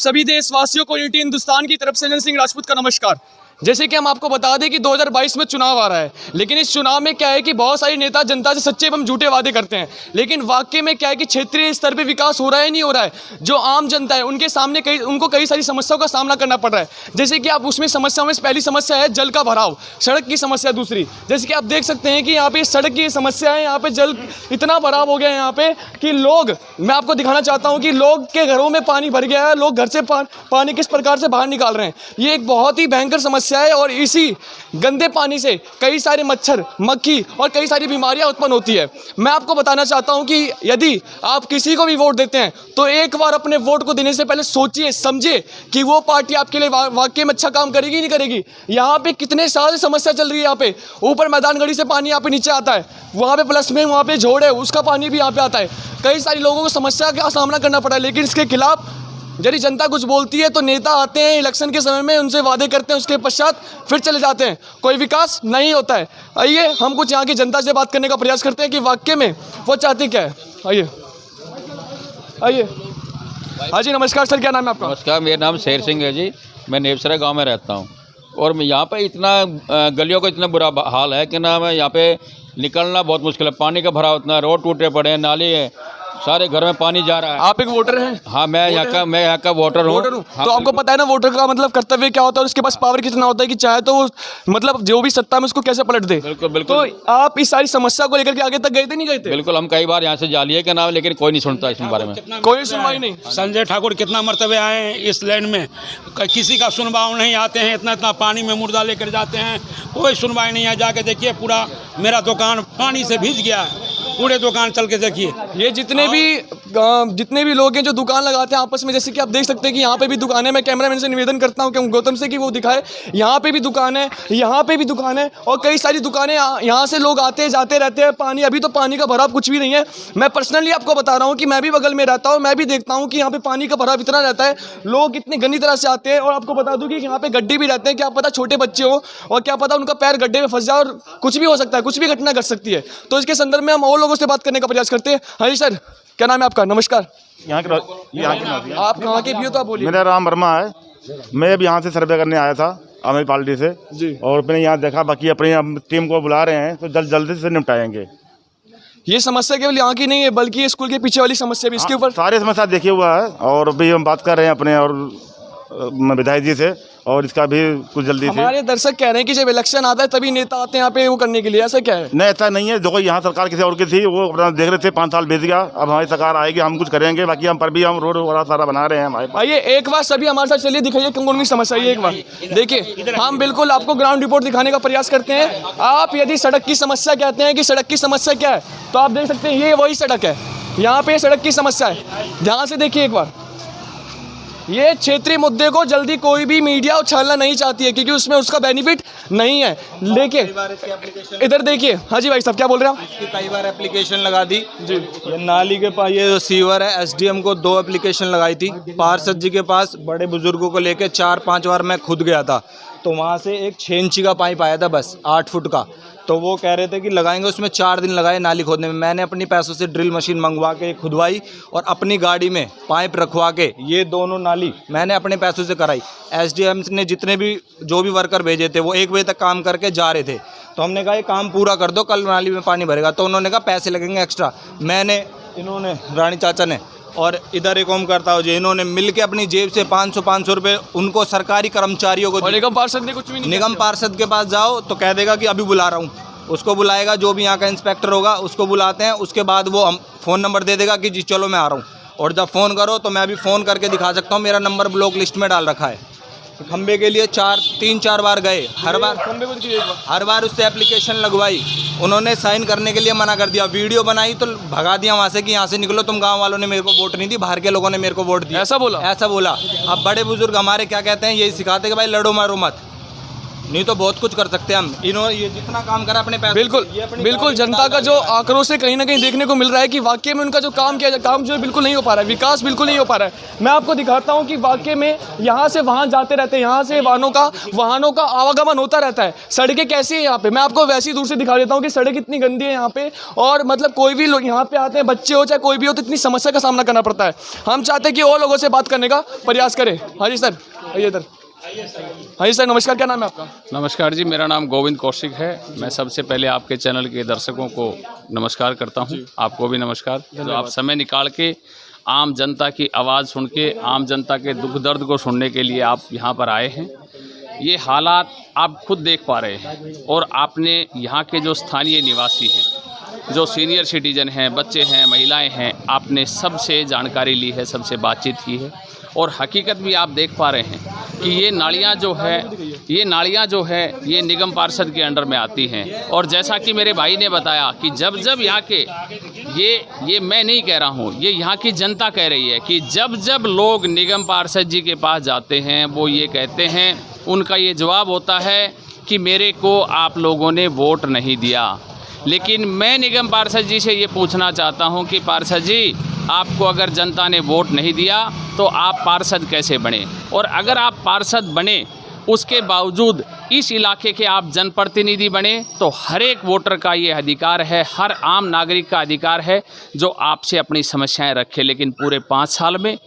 सभी देशवासियों को यूनिटी हिंदुस्तान की तरफ से जन सिंह राजपूत का नमस्कार। जैसे कि हम आपको बता दें कि 2022 में चुनाव आ रहा है, लेकिन इस चुनाव में क्या है कि बहुत सारे नेता जनता से सच्चे एवं झूठे वादे करते हैं, लेकिन वाकई में क्या है कि क्षेत्रीय स्तर पे विकास हो रहा है नहीं हो रहा है। जो आम जनता है उनके सामने उनको कई सारी समस्याओं का सामना करना पड़ रहा है। जैसे कि आप उसमें समस्याओं में पहली समस्या है जल का भराव, सड़क की समस्या दूसरी। जैसे कि आप देख सकते हैं कि यहाँ पे सड़क की समस्या है, यहाँ पे जल इतना भराव हो गया है यहाँ पे कि लोग, मैं आपको दिखाना चाहता हूँ कि लोग के घरों में पानी भर गया है, लोग घर से पानी किस प्रकार से बाहर निकाल रहे हैं। ये एक बहुत ही भयंकर समस्या है और इसी गंदे पानी से कई सारे मच्छर, मक्खी और कई सारी बीमारियां उत्पन्न होती है। मैं आपको बताना चाहता हूं कि यदि आप किसी को भी वोट देते हैं तो एक बार अपने वोट को देने से पहले सोचिए समझिए कि वो पार्टी आपके लिए वाकई में अच्छा काम करेगी नहीं करेगी। यहाँ पे कितने साल से समस्या चल रही है। यहाँ पे ऊपर मैदान गढ़ी से पानी यहाँ पे नीचे आता है, वहाँ पे प्लस में वहाँ पे झोड़ है, उसका पानी भी यहाँ पे आता है। कई सारी लोगों को समस्या का सामना करना पड़ा है, लेकिन इसके खिलाफ यदि जनता कुछ बोलती है तो नेता आते हैं इलेक्शन के समय में, उनसे वादे करते हैं, उसके पश्चात फिर चले जाते हैं, कोई विकास नहीं होता है। आइए हम कुछ यहाँ की जनता से बात करने का प्रयास करते हैं कि वाकई में वो चाहती क्या है। आइए आइए। हाँ जी नमस्कार सर, क्या नाम है आपका? नमस्कार, मेरा नाम शेर सिंह है जी। मैं नेवसरा गांव में रहता हूं और यहाँ पे इतना गलियों का इतना बुरा हाल है कि ना, मैं यहाँ पे निकलना बहुत मुश्किल है। पानी का भराव इतना, रोड टूटे पड़े हैं, नाली है, सारे घर में पानी जा रहा है। आप एक वोटर हैं? हाँ, मैं यहाँ का वोटर हूँ। हाँ, तो आपको पता है ना वोटर का मतलब कर्तव्य क्या होता है और उसके पास पावर कितना होता है कि चाहे तो वो मतलब जो भी सत्ता में उसको कैसे पलट दे। बिल्कुल बिल्कुल। तो आप इस सारी समस्या को लेकर के आगे तक गए थे नहीं गए थे? बिल्कुल, हम कई बार यहाँ से जा लिए क्या नाम, लेकिन कोई नहीं सुनता इस बारे में, कोई सुनवाई नहीं। संजय ठाकुर कितना मरतबे आए हैं इस लैंड में, किसी का सुनवाई नहीं। आते हैं इतना इतना पानी में मुर्दा लेकर जाते हैं, कोई सुनवाई नहीं है। जाके देखिए पूरा मेरा दुकान पानी से भीग गया है, पूरे दुकान चल के देखिए। ये जितने भी लोग हैं जो दुकान लगाते हैं आपस में, जैसे कि आप देख सकते हैं कि यहाँ पे भी दुकान है। मैं कैमरामैन से निवेदन करता हूँ कि गौतम से कि वो दिखाए, यहाँ पे भी दुकान है, यहाँ पे भी दुकान है और कई सारी दुकानें। यहाँ से लोग आते जाते रहते हैं। पानी, अभी तो पानी का भराव कुछ भी नहीं है। मैं पर्सनली आपको बता रहा हूँ कि मैं भी बगल में रहता हूँ, मैं भी देखता हूँ कि यहाँ पे पानी का भराव इतना रहता है, लोग इतनी गंदी तरह से आते हैं। और आपको बता दूँ कि यहाँ पे गड्ढे भी रहते हैं, क्या पता छोटे बच्चे हो और क्या पता उनका पैर गड्ढे में फंस जाए और कुछ भी हो सकता है, कुछ भी घटना घट सकती है। तो इसके संदर्भ में हम और लोगों से बात करने का प्रयास करते हैं। हाँ जी सर, क्या नाम है आपका? नमस्कार। यहाँ के आप कहाँ के भी हो तो आप बोलिए। मेरा राम वर्मा है। मैं अब यहाँ से सर्वे करने आया था आम आदमी पार्टी से जी, और मैंने यहाँ देखा बाकी अपनी टीम को बुला रहे हैं तो जल्दी से निपटाएंगे। ये समस्या केवल यहाँ की नहीं है बल्कि ये स्कूल के पीछे वाली समस्या भी, इसके ऊपर सारे समस्या देखे हुआ है और अभी हम बात कर रहे हैं अपने और विधायक जी से, और इसका भी कुछ जल्दी से। हमारे दर्शक कह रहे हैं कि जब इलेक्शन आता है तभी नेता आते हैं यहाँ पे वो करने के लिए, ऐसा क्या है? नहीं, ऐसा नहीं है। देखो यहाँ सरकार किसी और की थी, वो अपना देख रहे थे, 5 साल बीत गया, अब हमारी सरकार आएगी, हम कुछ करेंगे। बाकी हम पर भी हम रोड वगैरह सारा बना रहे हैं हमारे। आइए एक बार सभी हमारे साथ चलिए, दिखाइए कौन की समस्या है। एक बार देखिए, हम बिल्कुल आपको ग्राउंड रिपोर्ट दिखाने का प्रयास करते हैं। आप यदि सड़क की समस्या कहते हैं कि सड़क की समस्या क्या है, तो आप देख सकते हैं ये वही सड़क है, यहाँ पे सड़क की समस्या है। ध्यान से देखिए एक बार, ये क्षेत्रीय मुद्दे को जल्दी कोई भी मीडिया उछालना नहीं चाहती है क्योंकि उसमें उसका बेनिफिट नहीं है। देखिए इधर देखिए। हाँ जी भाई साहब, क्या बोल रहे हैं आप? इसकी कई बार एप्लीकेशन लगा दी जी। ये नाली के पास, ये जो सीवर है, एसडीएम को 2 एप्लीकेशन लगाई थी। पार्षद जी के पास बड़े बुजुर्गों को लेके 4-5 बार मैं खुद गया था, तो वहाँ से एक 6 इंची का पाइप आया था बस 8 फुट का, तो वो कह रहे थे कि लगाएंगे। उसमें 4 दिन लगाए नाली खोदने में। मैंने अपनी पैसों से ड्रिल मशीन मंगवा के खुदवाई और अपनी गाड़ी में पाइप रखवा के ये दोनों नाली मैंने अपने पैसों से कराई। एसडीएम ने जितने भी जो भी वर्कर भेजे थे वो 1 बजे तक काम करके जा रहे थे, तो हमने कहा ये काम पूरा कर दो, कल नाली में पानी भरेगा। तो उन्होंने कहा पैसे लगेंगे एक्स्ट्रा। मैंने, इन्होंने, रानी चाचा ने और इधर एक ओम करता हो जी, इन्होंने मिल के अपनी जेब से 500 रुपये उनको सरकारी कर्मचारियों को। निगम पार्षद ने कुछ भी नहीं। निगम पार्षद के पास जाओ तो कह देगा कि अभी बुला रहा हूँ, उसको बुलाएगा, जो भी यहाँ का इंस्पेक्टर होगा उसको बुलाते हैं। उसके बाद वो हम फ़ोन नंबर दे देगा कि जी चलो मैं आ रहा हूँ, और जब फ़ोन करो तो मैं अभी फ़ोन करके दिखा सकता हूँ, मेरा नंबर ब्लॉक लिस्ट में डाल रखा है। खंबे के लिए 3-4 बार गए, हर बार उससे एप्लीकेशन लगवाई, उन्होंने साइन करने के लिए मना कर दिया। वीडियो बनाई तो भगा दिया वहाँ से कि यहाँ से निकलो, तुम गांव वालों ने मेरे को वोट नहीं दी, बाहर के लोगों ने मेरे को वोट दिया। ऐसा बोला? ऐसा बोला। अब बड़े बुजुर्ग हमारे क्या कहते हैं, यही सिखाते कि भाई लड़ो मारो मत। नहीं तो बहुत कुछ कर सकते हैं हम। इन्होंने ये जितना काम करा अपने पैसे बिल्कुल बिल्कुल, जनता का जो आक्रोश है कहीं ना कहीं देखने को मिल रहा है कि वाकई में उनका जो काम किया काम जो है बिल्कुल नहीं हो पा रहा है, विकास बिल्कुल नहीं हो पा रहा है। मैं आपको दिखाता हूँ कि वाकई में यहाँ से वहाँ जाते रहते हैं, यहाँ से वाहनों का आवागमन होता रहता है। सड़कें कैसी है यहाँ पे, मैं आपको वैसी दूर से दिखा देता हूँ कि सड़क इतनी गंदी है यहाँ पे, और मतलब कोई भी लोग यहाँ पे आते हैं, बच्चे हो चाहे कोई भी हो, तो इतनी समस्या का सामना करना पड़ता है। हम चाहते हैं कि और लोगों से बात करने का प्रयास करें। हाँ जी सर, आइए इधर। हाँ जी सर, नमस्कार, क्या नाम है आपका? नमस्कार जी, मेरा नाम गोविंद कौशिक है। मैं सबसे पहले आपके चैनल के दर्शकों को नमस्कार करता हूं, आपको भी नमस्कार। जो आप समय निकाल के आम जनता की आवाज़ सुन के, आम जनता के दुख दर्द को सुनने के लिए आप यहां पर आए हैं। ये हालात आप खुद देख पा रहे हैं, और आपने यहाँ के जो स्थानीय निवासी हैं, जो सीनियर सिटीजन हैं, बच्चे हैं, महिलाएँ हैं, आपने सबसे जानकारी ली है, सबसे बातचीत की है, और हकीकत भी आप देख पा रहे हैं कि ये नालियाँ जो है ये निगम पार्षद के अंडर में आती हैं। और जैसा कि मेरे भाई ने बताया कि जब यहाँ के ये मैं नहीं कह रहा हूँ, ये यहाँ की जनता कह रही है कि जब लोग निगम पार्षद जी के पास जाते हैं, वो ये कहते हैं, उनका ये जवाब होता है कि मेरे को आप लोगों ने वोट नहीं दिया। लेकिन मैं निगम पार्षद जी से ये पूछना चाहता हूँ कि पार्षद जी, आपको अगर जनता ने वोट नहीं दिया तो आप पार्षद कैसे बने? और अगर आप पार्षद बने, उसके बावजूद इस इलाके के आप जनप्रतिनिधि बने, तो हर एक वोटर का ये अधिकार है, हर आम नागरिक का अधिकार है जो आपसे अपनी समस्याएं रखे। लेकिन पूरे 5 साल में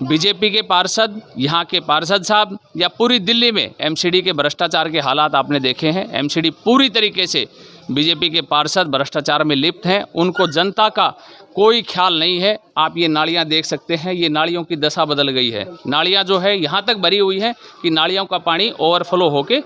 बीजेपी के पार्षद, यहाँ के पार्षद साहब, या पूरी दिल्ली में एमसीडी के भ्रष्टाचार के हालात आपने देखे हैं। एमसीडी पूरी तरीके से बीजेपी के पार्षद भ्रष्टाचार में लिप्त हैं, उनको जनता का कोई ख्याल नहीं है। आप ये नालियाँ देख सकते हैं, ये नालियों की दशा बदल गई है। नालियाँ जो है यहाँ तक भरी हुई है कि नालियों का पानी ओवरफ्लो होके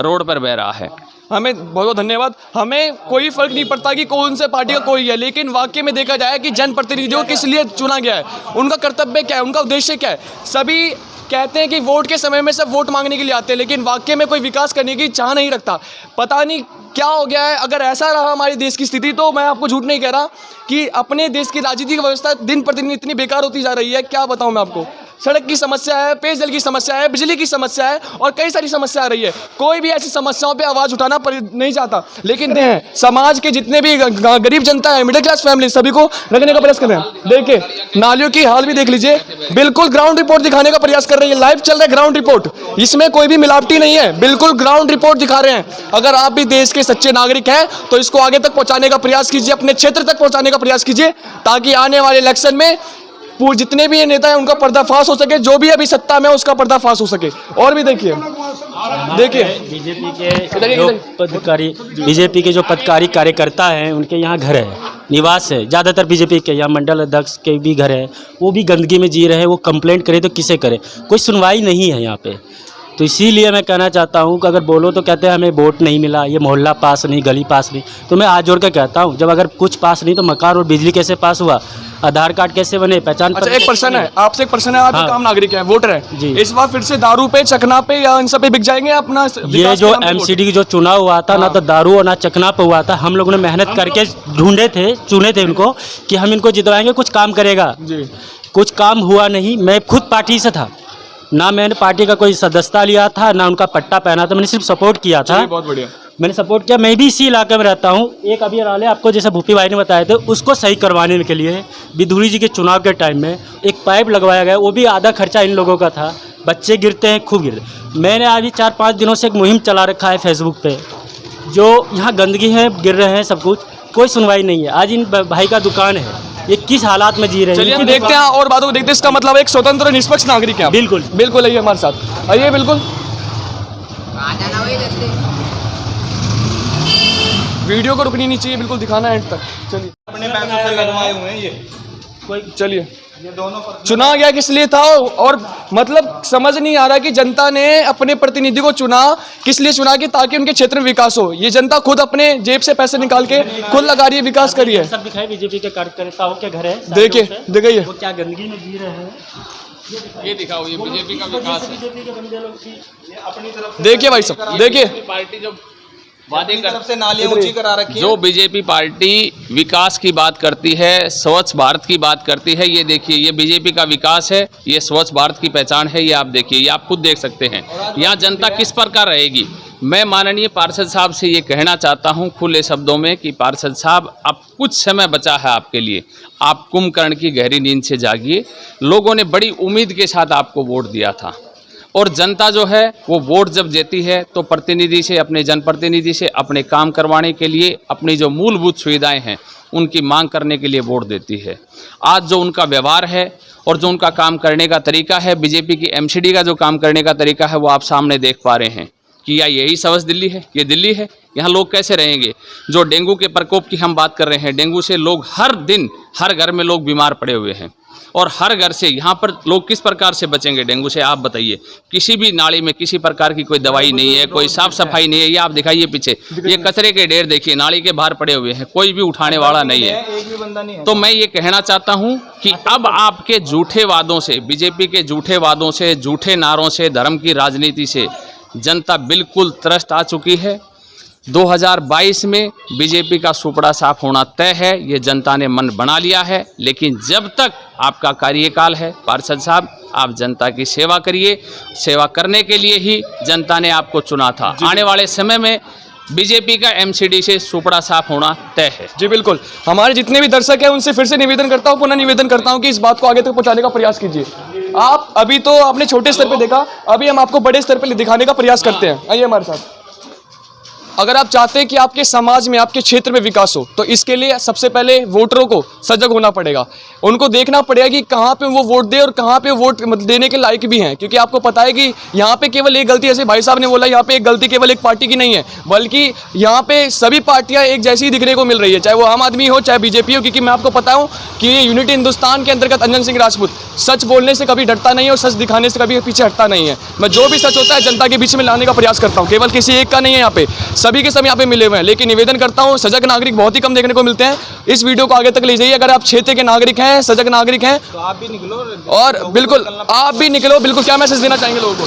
रोड पर बह रहा है। हमें बहुत बहुत धन्यवाद। हमें कोई फर्क नहीं पड़ता कि कौन से पार्टी का कोई है, लेकिन वाकई में देखा जाए कि जनप्रतिनिधियों किस लिए चुना गया है, उनका कर्तव्य क्या है, उनका उद्देश्य क्या है। सभी कहते हैं कि वोट के समय में सब वोट मांगने के लिए आते हैं, लेकिन वाकई में कोई विकास करने की चाह नहीं रखता। पता नहीं क्या हो गया है। अगर ऐसा रहा हमारे देश की स्थिति, तो मैं आपको झूठ नहीं कह रहा कि अपने देश की राजनीतिक व्यवस्था दिन प्रतिदिन इतनी बेकार होती जा रही है, क्या बताऊं मैं आपको। सड़क की समस्या है, पेयजल की समस्या है, बिजली की समस्या है, और कई सारी समस्या आ रही है। कोई भी ऐसी समस्याओं पे आवाज़ उठाना नहीं चाहता, लेकिन समाज के जितने भी गरीब जनता है, मिडिल क्लास फैमिली, सभी को रखने का प्रयास कर रहे हैं। देखिए नालियों की हाल भी देख लीजिए, बिल्कुल ग्राउंड रिपोर्ट दिखाने का प्रयास कर रही है। लाइव चल रहा है ग्राउंड रिपोर्ट, इसमें कोई भी मिलावटी नहीं है, बिल्कुल ग्राउंड रिपोर्ट दिखा रहे हैं। अगर आप भी देश के सच्चे नागरिक हैं तो इसको आगे तक पहुंचाने का प्रयास कीजिए, अपने क्षेत्र तक पहुंचाने का प्रयास कीजिए, ताकि आने वाले इलेक्शन में जितने भी ये नेता हैं उनका पर्दाफाश हो सके, जो भी अभी सत्ता में उसका पर्दाफाश हो सके। और भी देखिए बीजेपी के जो पदकारी कार्यकर्ता हैं, उनके यहाँ घर है, निवास है। ज़्यादातर बीजेपी के यहाँ मंडल अध्यक्ष के भी घर है, वो भी गंदगी में जी रहे हैं। वो कंप्लेंट करे तो किसे करे, कोई सुनवाई नहीं है यहाँ पे। तो इसीलिए मैं कहना चाहता हूँ कि अगर बोलो तो कहते हैं हमें वोट नहीं मिला, ये मोहल्ला पास नहीं, गली पास नहीं। तो मैं हाथ जोड़ कर कहता हूँ, जब अगर कुछ पास नहीं तो मकान और बिजली कैसे पास हुआ, आधार कार्ड कैसे बने, पहचान पत्र। अच्छा, एक प्रश्न है आपसे, एक प्रश्न है, आप एक आम नागरिक हैं, वोटर हैं जी। इस बार फिर से दारू पे, चखना पे या इन सब पे बिक जाएंगे अपना? ये जो एमसीडी की जो चुनाव हुआ था, ना तो दारू और ना चखना पे हुआ था। हम लोगों ने मेहनत करके ढूंढे थे, चुने थे उनको कि हम इनको जितवाएंगे, कुछ काम करेगा जी। कुछ काम हुआ नहीं। मैं खुद पार्टी से था, ना मैंने पार्टी का कोई सदस्यता लिया था, ना उनका पट्टा पहना था, मैंने सिर्फ सपोर्ट किया था। बहुत बढ़िया, मैंने सपोर्ट किया। मैं भी इसी इलाके में रहता हूँ। एक अभी राले आपको जैसे भूपी भाई ने बताए थे, उसको सही करवाने के लिए बिधुरी जी के चुनाव के टाइम में एक पाइप लगवाया गया, वो भी आधा खर्चा इन लोगों का था। बच्चे गिरते हैं, खूब गिरते। मैंने अभी 4-5 दिनों से एक मुहिम चला रखा है फेसबुक पे, जो यहाँ गंदगी है, गिर रहे हैं सब कुछ, कोई सुनवाई नहीं है। आज इन भाई का दुकान है, ये किस हालात में जी रहे हैं। चलिए हम देखते हैं और बातों को देखते हैं। इसका मतलब एक स्वतंत्र निष्पक्ष नागरिक है। बिल्कुल बिल्कुल, आइए हमारे साथ, आइए बिल्कुल। वीडियो को रुकनी नहीं चाहिए, बिल्कुल दिखाना है एंड तक। चलिए, अपने पैसों से लगवाए हुए हैं ये कोई, चलिए। ये दोनों चुना गया किस लिए था, और मतलब समझ नहीं आ रहा कि जनता ने अपने प्रतिनिधि को चुना किस लिए चुना, कि ताकि उनके क्षेत्र में विकास हो। ये जनता खुद अपने जेब से पैसे निकाल के खुद लगा रही है, विकास करी है। सब दिखाए बीजेपी के कार्यकर्ताओं के घर है, देखिए देखिए वो क्या गंदगी में जी रहे हैं। ये दिखाओ, ये बीजेपी का विकास है। बीजेपी के बंदे लोग भी अपनी तरफ देखिए भाई साहब, देखिए पार्टी जो वादे तरफ से नालियां ऊंची करा रखी है। जो बीजेपी पार्टी विकास की बात करती है, स्वच्छ भारत की बात करती है, ये देखिए, ये बीजेपी का विकास है, ये स्वच्छ भारत की पहचान है। ये आप देखिए, ये आप खुद देख सकते हैं। यहाँ जनता किस प्रकार रहेगी, मैं माननीय पार्षद साहब से ये कहना चाहता हूँ खुले शब्दों में कि पार्षद साहब, अब कुछ समय बचा है आपके लिए। आप कुंभकर्ण की गहरी नींद से जागिए। लोगों ने बड़ी उम्मीद के साथ आपको वोट दिया था और जनता जो है वो वोट जब देती है तो प्रतिनिधि से, अपने जनप्रतिनिधि से अपने काम करवाने के लिए, अपनी जो मूलभूत सुविधाएं हैं उनकी मांग करने के लिए वोट देती है। आज जो उनका व्यवहार है और जो उनका काम करने का तरीका है, बीजेपी की एमसीडी का जो काम करने का तरीका है, वो आप सामने देख पा रहे हैं कि या यही सबस दिल्ली है, ये दिल्ली है। यहाँ लोग कैसे रहेंगे? जो डेंगू के प्रकोप की हम बात कर रहे हैं, डेंगू से लोग हर दिन, हर घर में लोग बीमार पड़े हुए हैं और हर घर से यहाँ पर लोग किस प्रकार से बचेंगे डेंगू से, आप बताइए। किसी भी नाली में किसी प्रकार की कोई दवाई नहीं है, कोई साफ सफाई नहीं है। ये आप दिखाइए पीछे, ये कचरे के ढेर देखिए, नाली के बाहर पड़े हुए हैं, कोई भी उठाने वाला नहीं है। तो मैं ये कहना चाहता हूँ कि अब आपके झूठे वादों से, बीजेपी के झूठे वादों से, झूठे नारों से, धर्म की राजनीति से जनता बिल्कुल त्रस्त आ चुकी है। 2022 में बीजेपी का सुपड़ा साफ होना तय है, ये जनता ने मन बना लिया है। लेकिन जब तक आपका कार्यकाल है पार्षद साहब, आप जनता की सेवा करिए। सेवा करने के लिए ही जनता ने आपको चुना था। आने वाले समय में बीजेपी का एमसीडी से सुपड़ा साफ होना तय है। जी बिल्कुल। हमारे जितने भी दर्शक हैं उनसे फिर से निवेदन करता हूं, पुनः निवेदन करता हूं कि इस बात को आगे तक पहुंचाने का प्रयास कीजिए। आप अभी तो आपने छोटे स्तर पे देखा, अभी हम आपको बड़े स्तर पे दिखाने का प्रयास करते हैं। आइए हमारे साथ। अगर आप चाहते हैं कि आपके समाज में, आपके क्षेत्र में विकास हो, तो इसके लिए सबसे पहले वोटरों को सजग होना पड़ेगा। उनको देखना पड़ेगा कि कहाँ पे वो वोट दे और कहाँ पे वोट देने के लायक भी हैं। क्योंकि आपको पता है कि यहाँ पे केवल एक गलती, जैसे भाई साहब ने बोला, यहाँ पे एक गलती केवल एक पार्टी की नहीं है, बल्कि यहाँ पे सभी पार्टियाँ एक जैसी ही दिखने को मिल रही है, चाहे वो आम आदमी हो, चाहे बीजेपी हो। क्योंकि मैं आपको बताऊँ कि ये यूनिटी हिंदुस्तान के अंतर्गत अंजन सिंह राजपूत सच बोलने से कभी डरता नहीं है और सच दिखाने से कभी पीछे हटता नहीं है। मैं जो भी सच होता है जनता के बीच में लाने का प्रयास करता हूँ। केवल किसी एक का नहीं है, यहाँ पे सभी के सब यहाँ पे मिले हुए हैं। लेकिन निवेदन करता हूँ, सजग नागरिक बहुत ही कम देखने को मिलते हैं। इस वीडियो को आगे तक ले जाइए। अगर आप क्षेत्र के नागरिक हैं, सजग नागरिक हैं, तो आप भी निकलो और बिल्कुल आप भी निकलो। बिल्कुल। क्या मैसेज देना चाहेंगे लोगों को,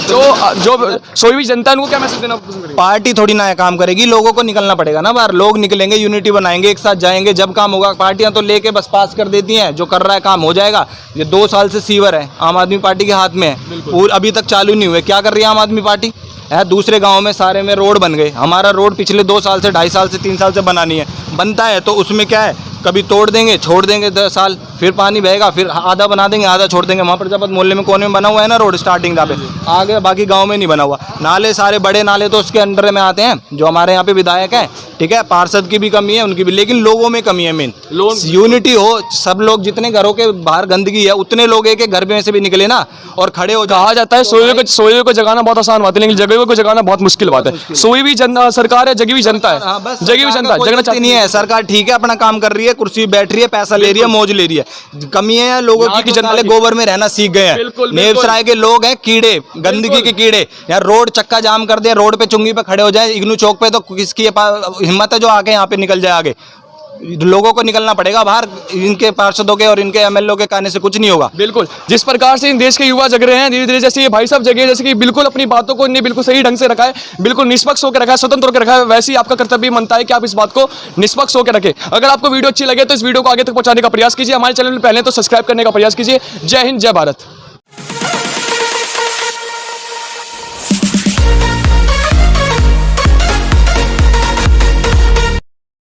जो सोई हुई जनता है उनको क्या मैसेज देना पसंद करेंगे? पार्टी थोड़ी ना काम करेगी, लोगों को निकलना पड़ेगा ना बाहर। लोग निकलेंगे, यूनिटी बनाएंगे, एक साथ जाएंगे, जब काम होगा। पार्टियां तो लेके बस पास कर देती हैं, जो कर रहा है काम हो जाएगा। ये 2 साल से सीवर है, आम आदमी पार्टी के हाथ में है, और अभी तक चालू नहीं हुए। क्या कर रही है आम आदमी पार्टी? है दूसरे गांव में सारे में रोड बन गए। हमारा रोड पिछले 2 साल से, 2.5 साल से, 3 साल से बना नहीं है। बनता है तो उसमें क्या है, कभी तोड़ देंगे, छोड़ देंगे 10 साल, फिर पानी बहेगा, फिर आधा बना देंगे, आधा छोड़ देंगे। वहाँ प्रजापत मोहल्ले में कोने में बना हुआ है ना रोड, स्टार्टिंग जहाँ पे, आगे बाकी गांव में नहीं बना हुआ। नाले सारे बड़े नाले तो उसके अंडर में आते हैं, जो हमारे यहाँ पे विधायक हैं, ठीक है। पार्षद की भी कमी है, उनकी भी, लेकिन लोगों में कमी है। मेन यूनिटी हो, सब लोग, जितने घरों के बाहर गंदगी है उतने लोग एक घर में से भी निकले ना और खड़े हो। कहा जाता है सोए को जगाना बहुत आसान बात है, लेकिन जगे को जगाना बहुत मुश्किल बात है। सोई भी सरकार है, जगी हुई जनता है, जगी हुई जनता जगना चाहती नहीं है। सरकार ठीक है, अपना काम कर रही है, कुर्सी बैठ रही है, पैसा ले रही है, मौज ले रही है। कमी है लोगों की, जनता गोबर में रहना सीख गए हैं। नेवसराय के लोग हैं कीड़े, गंदगी के कीड़े। यार रोड चक्का जाम कर दिया, रोड पे चुंगी पे खड़े हो जाए इग्नू चौक पे, तो किसकी हिम्मत है जो आके यहाँ पे निकल जाए आगे? लोगों को निकलना पड़ेगा बाहर। इनके पार्षदों के और इनके एमएलए के कहने से कुछ नहीं होगा। बिल्कुल। जिस प्रकार से इन देश के युवा जग रहे हैं धीरे धीरे, जैसे ये भाई साहब जगे, जैसे कि बिल्कुल अपनी बातों को इन्हें बिल्कुल सही ढंग से रखा है, बिल्कुल निष्पक्ष होकर रखा है, स्वतंत्र होकर रखा है, वैसे ही आपका कर्तव्य बनता है कि आप इस बात को निष्पक्ष होकर रखें। अगर आपको वीडियो अच्छी लगे तो इस वीडियो को आगे तक पहुंचाने का प्रयास कीजिए। हमारे चैनल में पहले तो सब्सक्राइब करने का प्रयास कीजिए। जय हिंद, जय भारत।